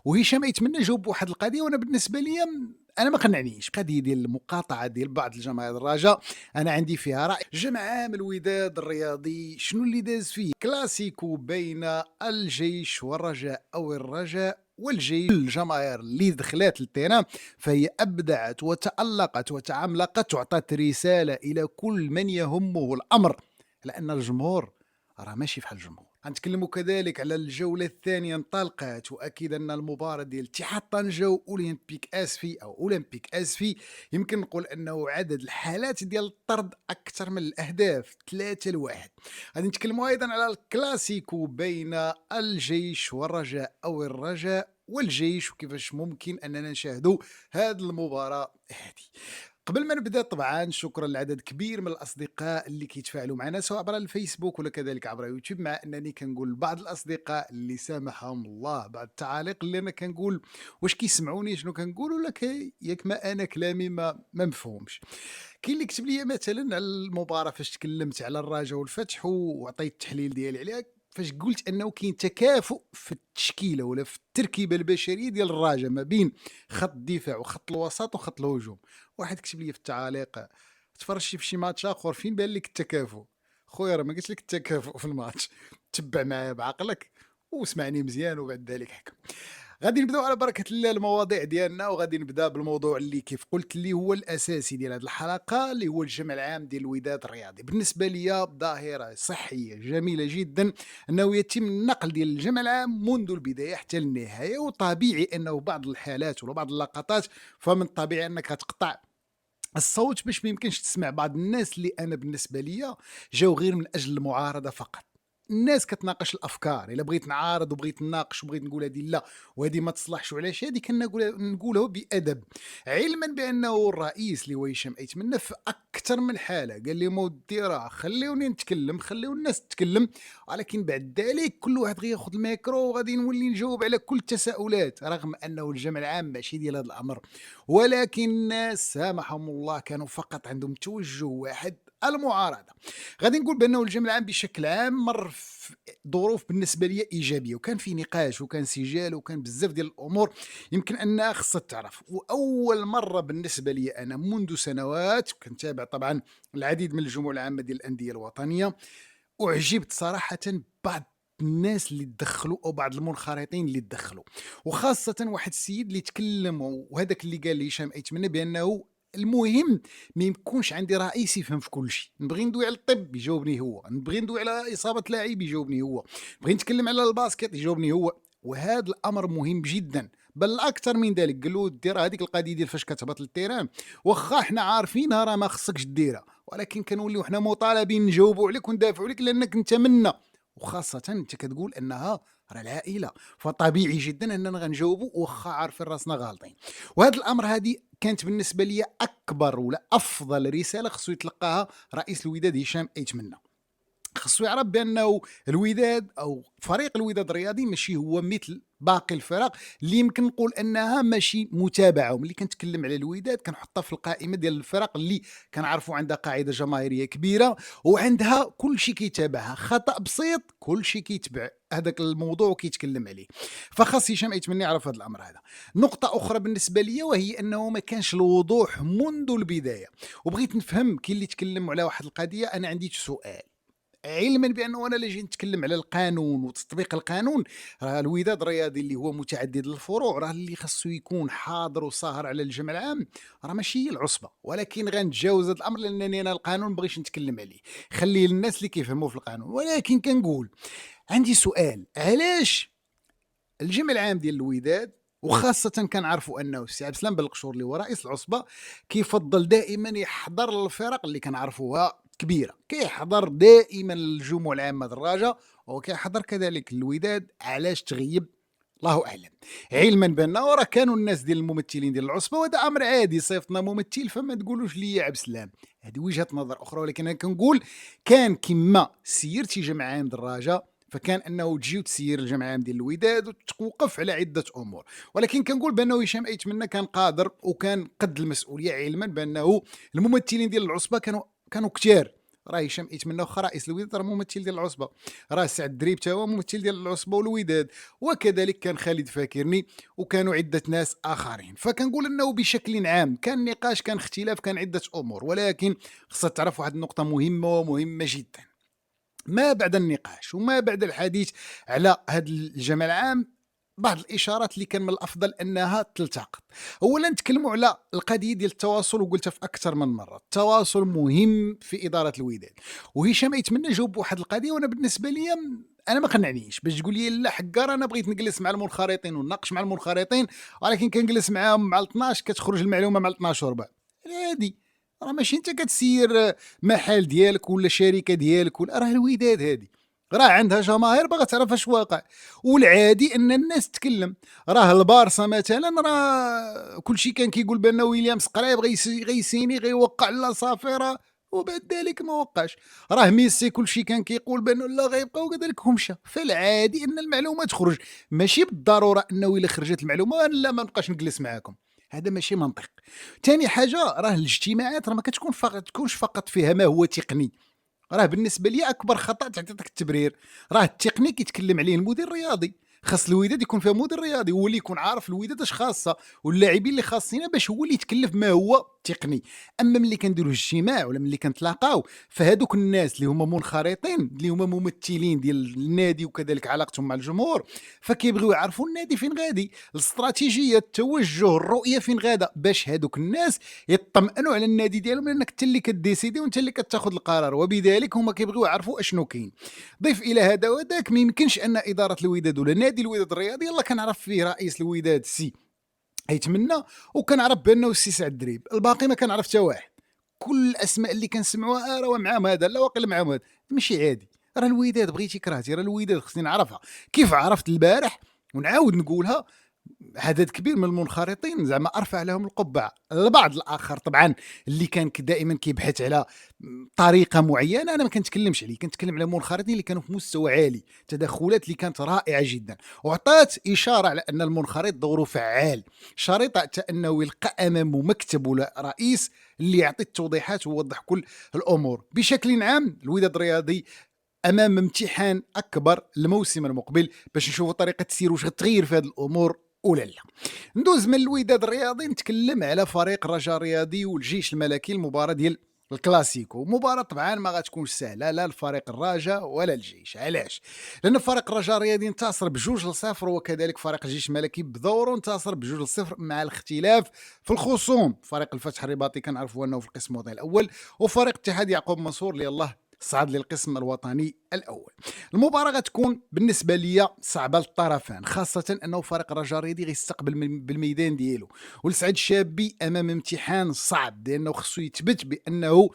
وهشام يتمنى جاوب بواحد القضيه، وانا بالنسبه ليا انا ما قنعنيش. القضيه ديال المقاطعه ديال بعض الجماهير الرجاء انا عندي فيها راي. جمع عام الوداد الرياضي شنو اللي داز فيه؟ كلاسيكو بين الجيش والرجاء، او الرجاء والجيش. الجماهير اللي دخلت للتيران فهي ابدعت وتالقت وتعملقت وعطت رساله الى كل من يهمه الامر، لان الجمهور راه ماشي بحال الجمهور. غنتكلموا كذلك على الجولة الثانية انطلقت، وأكيد أن المباراة ديال اتحاد طنجة وأولمبيك أسفي أو أولمبيك أسفي يمكن نقول أنه عدد الحالات ديال الطرد أكثر من الأهداف، 3-1. غادي نتكلموا أيضا على الكلاسيكو بين الجيش والرجاء، أو الرجاء والجيش، وكيفاش ممكن أننا نشاهدوا هذه المباراة هذه. قبل ما نبدا طبعا شكرا لعدد كبير من الاصدقاء اللي كيتفاعلوا معنا سواء عبر الفيسبوك ولا كذلك عبر يوتيوب، مع انني كنقول لبعض الاصدقاء اللي سامحهم الله بعض التعاليق اللي انا كنقول واش كيسمعوني شنو كنقول، ولا ياك ما انا كلامي ما مفهومش. كاين اللي كتب لي مثلا على المباراه فاش تكلمت على الرجاء والفتح وعطيت التحليل ديالي عليها، فاش قلت انه كاين تكافؤ في التشكيله ولا في التركيبه البشريه ديال الرجاء ما بين خط الدفاع وخط الوسط وخط الهجوم. واحد كتب لي في التعاليق: تفرجتي في شي ماتش اخر فين بان لك التكافؤ؟ خويا راه ما قلت لك التكافؤ في الماتش، تبع معايا بعقلك واسمعني مزيان وبعد ذلك حكم. غادي نبداو على بركه الله المواضيع ديالنا، وغادي نبدا بالموضوع اللي كيف قلت اللي هو الاساسي ديال هذه الحلقه، اللي هو الجمع العام ديال الوداد الرياضي. بالنسبه لي ظاهره صحيه جميله جدا انه يتم النقل ديال الجمع العام منذ البدايه حتى النهايه، وطبيعي انه بعض الحالات ولا بعض اللقطات فمن الطبيعي انك تقطع الصوت باش ما يمكنش تسمع بعض الناس اللي انا بالنسبه ليا جاو غير من اجل المعارضه فقط. الناس كتناقش الافكار، الا بغيت نعارض وبغيت نناقش وبغيت نقول هذه لا وهذه ما تصلحش وعلاش هذه نقولها بادب، علما بانه الرئيس اللي هو هشام ايتمنى في اكثر من حاله قال لي مودي راه خليوني نتكلم، خليو الناس تتكلم، ولكن بعد ذلك كل واحد غادي ياخذ الميكرو وغادي نولي نجاوب على كل التساؤلات، رغم انه الجمع العام ماشي ديال هذا الامر. ولكن الناس سامحهم الله كانوا فقط عندهم توجه واحد: المعارضه. غادي نقول بانه الجمع العام بشكل عام مر في ظروف بالنسبه لي ايجابيه، وكان في نقاش وكان سجال وكان بزاف ديال الامور يمكن انها خصها تعرف. واول مره بالنسبه لي انا منذ سنوات كنتابع طبعا العديد من الجموع العامه ديال الانديه الوطنيه، اعجبت صراحه بعض الناس اللي تدخلوا او بعض المنخرطين اللي تدخلوا، وخاصه واحد السيد اللي تكلم، وهذاك اللي قال لي هشام ايتمنى بانه المهم ما يكونش عندي رئيس يفهم في كل شيء. نبغي ندوي على الطب يجاوبني هو، نبغي ندوي على اصابه لاعب يجاوبني هو، نبغي نتكلم على الباسكت يجاوبني هو. وهذا الامر مهم جدا، بل اكثر من ذلك قال له دير هذيك القضيه ديال فاش كتهبط للتيران واخا حنا عارفينها راه ما خصكش ديرها، ولكن كنوليو حنا مطالبين نجاوبوا عليك وندافعوا عليك لانك انت منا، وخاصه انت كتقول انها راه العائله، فطبيعي جدا اننا غنجاوبوا واخا عارفين راسنا غالطين. وهذا الامر هذه كانت بالنسبه لي اكبر ولا افضل رساله خصو يتلقاها رئيس الوداد هشام ايتمنى. خصو يعرف بانه الوداد او فريق الوداد الرياضي ماشي هو مثل باقي الفرق اللي يمكن نقول انها ماشي متابعه. وملي كنتكلم على الوداد كنحطها في القائمه ديال الفرق اللي كنعرفوا عندها قاعده جماهيريه كبيره وعندها كل شيء كيتابعها، خطا بسيط كل شيء كيتبع هذاك الموضوع وكيتكلم عليه. فخاص هشام يتمنى يعرف هذا الامر هذا. نقطه اخرى بالنسبه لي وهي انه ما كانش الوضوح منذ البدايه، وبغيت نفهم. كاين اللي تكلم على واحد القضيه، انا عندي سؤال: علما بانه انا اللي جيت نتكلم على القانون وتطبيق القانون، راه الوداد الرياضي اللي هو متعدد الفروع راه اللي خاصو يكون حاضر وساهر على الجمع العام راه ماشي هي العصبه. ولكن غنتجاوز هذا الامر لانني انا القانون مبغيش نتكلم عليه، خليه للناس اللي كيفهموا في القانون. ولكن كنقول عندي سؤال: علاش الجمع العام ديال الوداد، وخاصة كنعرفوا انه السي عبد السلام بلقشور اللي هو رئيس العصبة كيفضل دائما يحضر الفرق اللي كنعرفوها كبيرة، كيحضر دائما الجموع العامة الدراجة وكيحضر كذلك الوداد، علاش تغيب؟ الله اعلم. علما بانه راه كانوا الناس ديال الممثلين ديال العصبه وهذا امر عادي، صيفطنا ممثل فما تقولوش لي يا عبد السلام. هذه وجهه نظر اخرى، ولكن انا كنقول كان كما سيرتي جمع عام دراجه فكان انه تجي وتسير الجمع عام ديال الوداد وتوقف على عده امور. ولكن كنقول بانه هشام ايتمنى كان قادر وكان قد المسؤوليه، علما بانه الممثلين ديال العصبه كانوا كتار، راه هشام إتمنى واخا رئيس الوداد راه ممثل ديال العصبة، راه سعد الدريب تا هو ممثل ديال العصبة والوداد، وكذلك كان خالد فاكرني، وكانوا عدة ناس آخرين. فكنقول أنه بشكل عام كان نقاش، كان اختلاف، كان عدة أمور، ولكن خصك تعرف واحد النقطة مهمة ومهمة جدًا. ما بعد النقاش وما بعد الحديث على هذا الجمع العام، بعض الاشارات اللي كان من الافضل انها تلتقط. اولا نتكلموا على القضيه ديال التواصل، وقلتها في اكثر من مره، التواصل مهم في اداره الوداد. وهشام يتمنى جاوب بواحد القضيه، وانا بالنسبه لي انا ما قنعنيش باش تقول لي لا حكار انا بغيت نجلس مع المنخرطين ونناقش مع المنخرطين، ولكن كنجلس معاهم مع 12 كتخرج المعلومه مع 12 وربع. عادي، راه ماشي انت كتسير محل ديالك ولا شركه ديالك، ولا راه الوداد هادي راه عندها جماهير باغا تعرف اش واقع، والعادي ان الناس تتكلم. راه البارسا مثلا راه كلشي كان كيقول بان ويليامز قريب غيسيني غيوقع، لا صافي راه وبعد ذلك ما وقعش. راه ميسي كلشي كان كيقول بانه لا غيبقى، وكذلك هم مشى. فالعادي ان المعلومه تخرج، ماشي بالضروره انه الا خرجت المعلومه لا ما نبقاش نجلس معاكم، هذا ماشي منطق. ثاني حاجه، راه الاجتماعات راه ما تكونش فقط فيها ما هو تقني. راه بالنسبه لي اكبر خطا تعطيك التبرير، راه التكنيك يتكلم عليه المدير الرياضي. خاص الوداد يكون فيها مدير رياضي هو اللي يكون عارف الوداد اش خاصه، واللاعبين اللي خاصين باش هو اللي يتكلف ما هو تقني. اما ملي كنديروا اجتماع ولا ملي كنتلاقاو، فهادوك الناس اللي هما منخرطين، اللي هما ممثلين ديال النادي وكذلك علاقتهم مع الجمهور، فكيبغيو يعرفوا النادي فين غادي، الاستراتيجيه، التوجه، الرؤيه فين غادا، باش هادوك الناس يطمئنوا على النادي ديالهم، لانك انت اللي كديسيدي وانت اللي كتاخذ القرار، وبذلك هما كيبغيو يعرفوا اشنو كاين. ضيف الى هذا وذاك، ما يمكنش ان اداره الوداد ولا نادي الوداد الرياضي، يلا كنعرف فيه رئيس الوداد سي يتمنى، وكنعرف بانه السي سعد الدريب، الباقي ما كنعرف حتى واحد. كل الاسماء اللي كنسمعوها راه معاهم هذا، لا واقيلا معاهم هذا، ماشي عادي. راه الوداد بغيتي كرهتي، راه الوداد خصني نعرفها. كيف عرفت البارح ونعاود نقولها، عدد كبير من المنخرطين زعما ارفع لهم القبعه. البعض الاخر طبعا اللي كان دائما كيبحث على طريقه معينه، انا ما كنتكلمش عليه، كنتكلم على المنخرطين اللي كانوا في مستوى عالي، تدخلات اللي كانت رائعه جدا، وعطات اشاره على ان المنخرط دوره فعال، شريطه حتى انه يلقى امامه مكتب ولا رئيس اللي يعطي التوضيحات ويوضح كل الامور. بشكل عام الوداد الرياضي امام امتحان اكبر الموسم المقبل، باش نشوفوا طريقه السير واش غتغير في هذه الامور ولا لا. ندوز من الوداد الرياضي نتكلم على فريق الرجاء الرياضي والجيش الملكي، المباراه ديال الكلاسيكو. مباراة طبعا ما غتكونش سهلة لا لفريق الرجاء ولا الجيش. علاش؟ لأن فريق الرجاء الرياضي انتصر ب2-0، وكذلك فريق الجيش الملكي بدوره انتصر ب2-0، مع الاختلاف في الخصوم. فريق الفتح الرباطي كنعرفوا أنه في القسم الوطني الأول، وفريق اتحاد يعقوب منصور اللي الله صعد للقسم الوطني الاول. المباراه غتكون بالنسبه لي صعبه للطرفين، خاصه انه فريق الرجاء الرياضي غيستقبل بالميدان ديالو، والسعد الشابي امام امتحان صعب، لانه خصو يثبت بانه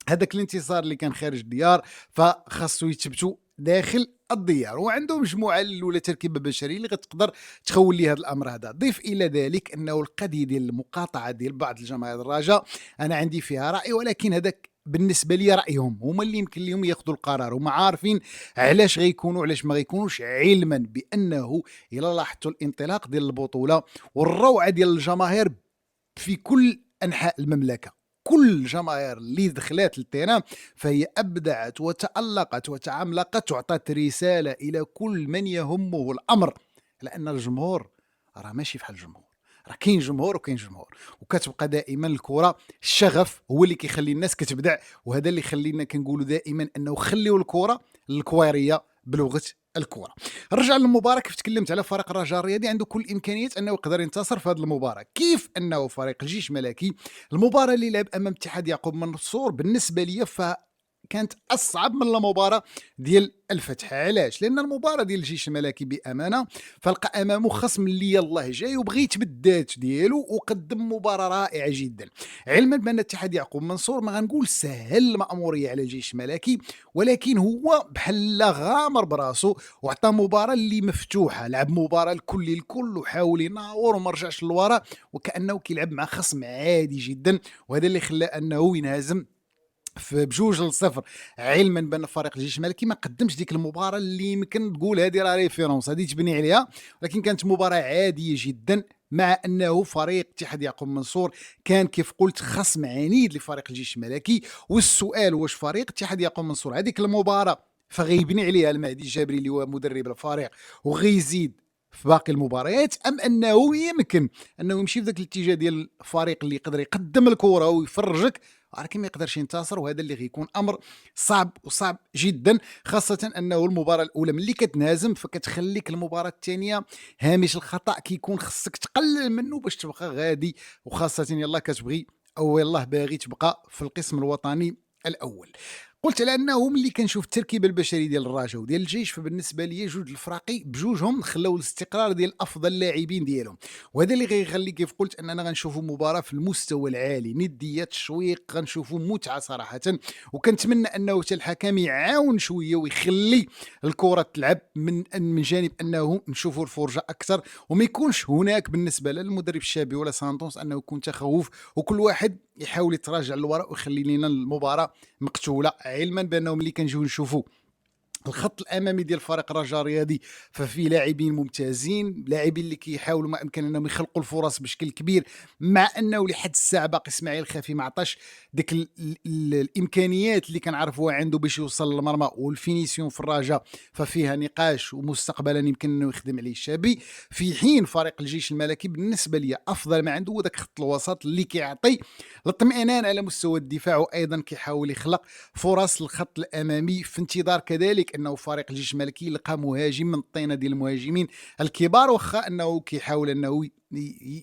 هذاك الانتصار اللي كان خارج الديار فخاصو يثبتوا داخل الديار، وعنده مجموعه ولا تركيبه بشريه اللي غتقدر تخول لي هذا الامر هذا. ضيف الى ذلك انه القضيه ديال المقاطعه ديال بعض الجماهير الرجاء انا عندي فيها راي، ولكن هذاك بالنسبه لي رايهم، هما اللي يمكن لهم ياخذوا القرار، وما عارفين علاش غيكونوا علاش ما غيكونوش، علما بانه الى لاحظتوا الانطلاق ديال البطوله والروعه ديال الجماهير في كل انحاء المملكه، كل الجماهير اللي دخلات للتيران فهي ابدعت وتالقت وتعملقت وعطت رساله الى كل من يهمه الامر، لان الجمهور راه ماشي بحال الجمهور، راه كاين جمهور وكاين جمهور، وكتبقى دائما الكره الشغف هو اللي كيخلي الناس كتبدع، وهذا اللي خلينا كنقولوا دائما انه خليوا الكره للكويريه بلغه الكره. نرجع للمباراه، كيف تكلمت على فريق الرجاء الرياضي عنده كل الامكانيات انه يقدر ينتصر في هذه المباراه، كيف انه فريق الجيش الملكي المباراه اللي لعب امام اتحاد يعقوب منصور بالنسبه لي كانت اصعب من المباراه ديال الفتح. علاش؟ لان المباراه ديال الجيش الملكي بامانه فلقى امامه خصم اللي يلاه جاي وبغى يثبت الذات ديالو، وقدم مباراه رائعه جدا، علما بان اتحاد يعقوب منصور ما غنقول سهل الماموريه على الجيش الملكي، ولكن هو بحال غامر براسو وعطى مباراه اللي مفتوحه، لعب مباراه الكل الكل وحاول يناور وما رجعش للوراء، وكانه كيلعب مع خصم عادي جدا، وهذا اللي خلى انه ينهزم في ب2-0، علما بان فريق الجيش الملكي ما قدمش ديك المباراه اللي يمكن تقول هذه راه ريفيرونس هذه تبني عليها، ولكن كانت مباراه عاديه جدا مع أنه فريق اتحاد يعقوب منصور كان كيف قلت خصم عنيد لفريق الجيش الملكي. والسؤال واش فريق اتحاد يعقوب منصور هذيك المباراة فغيبني عليها المهدي الجابري اللي هو مدرب الفريق وغيزيد في باقي المباريات، ام انه يمكن انه يمشي في ذاك الاتجاه ديال الفريق اللي يقدر يقدم الكره ويفرجك ولكن ما يقدرش ينتصر، وهذا اللي غيكون امر صعب وصعب جدا، خاصه انه المباراه الاولى ملي كتنهزم فكتخليك المباراه الثانيه هامش الخطا كيكون خصك تقلل منه باش تبقى غادي، وخاصه يلا كتبغي او يلاه باغي تبقى في القسم الوطني الاول. قلت على انه ملي كنشوف التركيبه البشريه ديال الرجاء وديال الجيش فبالنسبه لي جوج الفراقي بجوجهم خلاو الاستقرار ديال افضل اللاعبين ديالهم، وهذا اللي غيخلي كيف قلت اننا غنشوفوا مباراه في المستوى العالي، نديه تشويق، غنشوفوا متعه صراحه. وكنتمنى انه حتى الحكم يعاون شويه ويخلي الكره تلعب من جانب انه نشوفوا الفرجه اكثر، وما يكونش هناك بالنسبه للمدرب الشابي ولا سانتوس انه يكون تخوف وكل واحد يحاول يتراجع للوراء ويخلي لنا المباراه مقتوله، علما بانه ملي كنجيو نشوفوا الخط الامامي ديال فريق الرجاء الرياضي ففي لاعبين ممتازين، لاعبين اللي كيحاولوا ما امكن انهم يخلقوا الفرص بشكل كبير، مع انه لحد الساعه باقي اسماعيل خافي ما عطاش ديك الامكانيات اللي كنعرفوها عنده باش يوصل للمرمى، والفينيسيون في الرجاء ففيها نقاش ومستقبلا يمكن انه يخدم عليه الشابي، في حين فريق الجيش الملكي بالنسبه لي افضل ما عنده هو ذاك خط الوسط اللي كيعطي الاطمئنان على مستوى الدفاع، وايضا كيحاول يخلق فرص للخط الامامي في انتظار كذلك انه فريق الجيش الملكي يلقى مهاجم من الطينه ديال المهاجمين الكبار، واخا انه كيحاول انه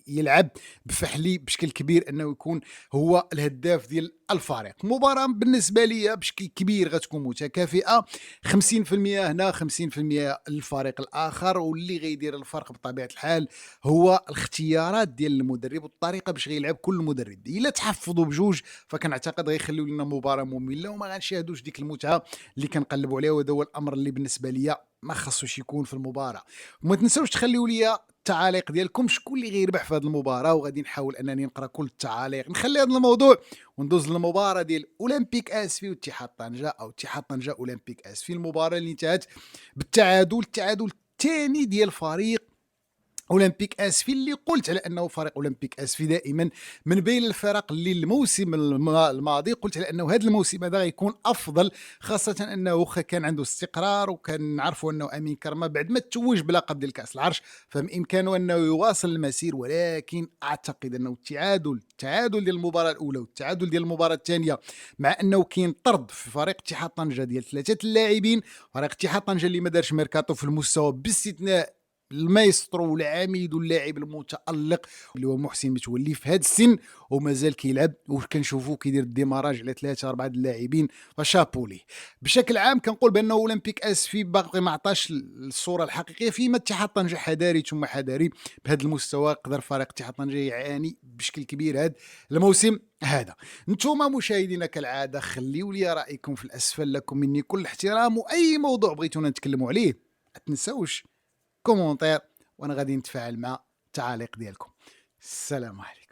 يلعب بفحلي بشكل كبير انه يكون هو الهداف ديال الفريق. مباراه بالنسبه لي بشكل كبير غتكون متكافئه، 50% هنا 50% للفريق الاخر، واللي غيدير الفرق بطبيعه الحال هو الاختيارات ديال المدرب والطريقه باش غيلعب كل مدرب. الا تحفظوا بجوج فكنعتقد غيخليو لنا مباراه ممله وما غنشاهدوش ديك المتعه اللي كنقلبوا عليها، وهذا هو الامر اللي بالنسبه لي ما خصوش يكون في المباراه. وما تنساوش تخليوا لي التعاليق ديالكم شكون اللي غيربح في هذه المباراه، وغادي نحاول انني نقرا كل التعاليق. نخلي هذا الموضوع وندوز للمباراه ديال اولمبيك اسفي واتحاد طنجه، او اتحاد طنجه اولمبيك اسفي، المباراه اللي انتهت بالتعادل، التعادل الثاني ديال فريق اولمبيك اسفي، اللي قلت على انه فريق اولمبيك اسفي دائما من بين الفرق اللي الموسم الماضي قلت على انه هذا الموسم هذا غيكون افضل، خاصه انه كان عنده استقرار، وكان نعرفوا انه امين كرمه بعد ما تتوج بلقب ديال كاس العرش فبامكانه انه يواصل المسير، ولكن اعتقد انه التعادل ديال المباراه الاولى والتعادل ديال المباراه الثانيه، مع انه كاين طرد في فريق اتحاد طنجه ديال ثلاثه اللاعبين، فريق اتحاد طنجه اللي ما دارش ميركاتو في المستوى باستثناء المايسترو والعميد واللاعب المتالق اللي هو محسن متولي في هذا السن ومازال كيلعب، وكنشوفوه كيدير الديماراج على 3 4 اللاعبين، فشابو ليه. بشكل عام كنقول بان اولمبيك اسفي باقي ما عطاش الصوره الحقيقيه، فيما اتحاد طنجه حذاري ثم حذاري بهذا المستوى يقدر فريق اتحاد طنجه يعاني بشكل كبير هذا الموسم هذا. نتوما مشاهدينا كالعاده خليوا لي رايكم في الاسفل، لكم مني كل احترام، واي موضوع بغيتونا نتكلموا عليه ما تنساوش كومونتير وانا غادي نتفاعل مع التعاليق ديالكم. السلام عليكم.